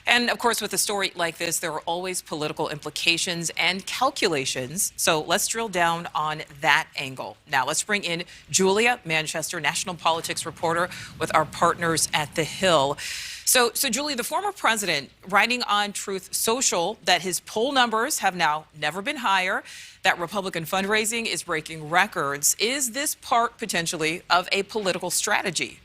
And of course, with a story like this, there are always political implications and calculations. So let's drill down on that angle. Now, let's bring in Julia Manchester, national politics reporter with our partners at The Hill. So Julie, the former president writing on Truth Social that his poll numbers have now never been higher, that Republican fundraising is breaking records. Is this part potentially of a political strategy?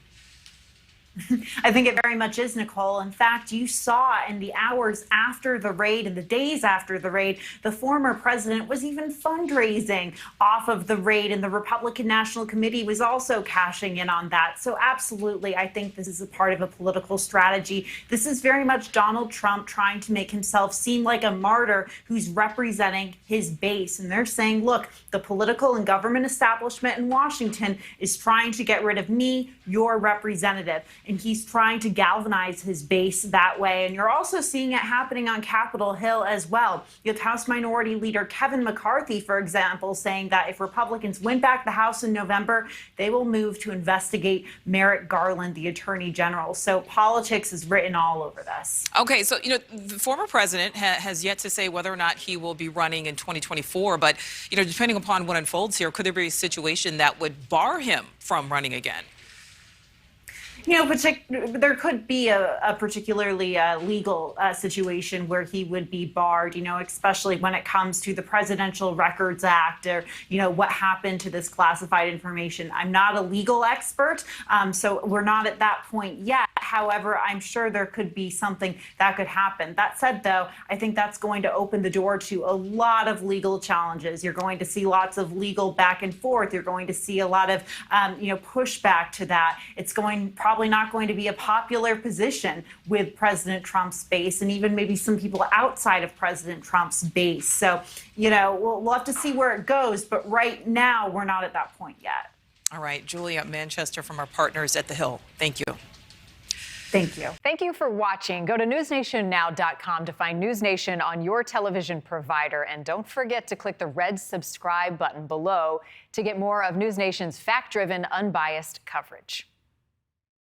I think it very much is, Nichole. In fact, you saw in the hours after the raid and the days after the raid, the former president was even fundraising off of the raid, and the Republican National Committee was also cashing in on that. So absolutely, I think this is a part of a political strategy. This is very much Donald Trump trying to make himself seem like a martyr who's representing his base. And they're saying, look, the political and government establishment in Washington is trying to get rid of me, your representative. And he's trying to galvanize his base that way. And you're also seeing it happening on Capitol Hill as well. You have House Minority Leader Kevin McCarthy, for example, saying that if Republicans win back the House in November, they will move to investigate Merrick Garland, the Attorney General. So politics is written all over this. Okay, so, the former president has yet to say whether or not he will be running in 2024. But, depending upon what unfolds here, could there be a situation that would bar him from running again? There could be a particularly legal situation where he would be barred, especially when it comes to the Presidential Records Act or, what happened to this classified information. I'm not a legal expert, so we're not at that point yet. However, I'm sure there could be something that could happen. That said, though, I think that's going to open the door to a lot of legal challenges. You're going to see lots of legal back and forth. You're going to see a lot of, pushback to that. It's probably not going to be a popular position with President Trump's base and even maybe some people outside of President Trump's base. So, we'll have to see where it goes. But right now, we're not at that point yet. All right. Julia Manchester from our partners at The Hill. Thank you. Thank you. Thank you for watching. Go to newsnationnow.com to find NewsNation on your television provider. And don't forget to click the red subscribe button below to get more of NewsNation's fact-driven, unbiased coverage.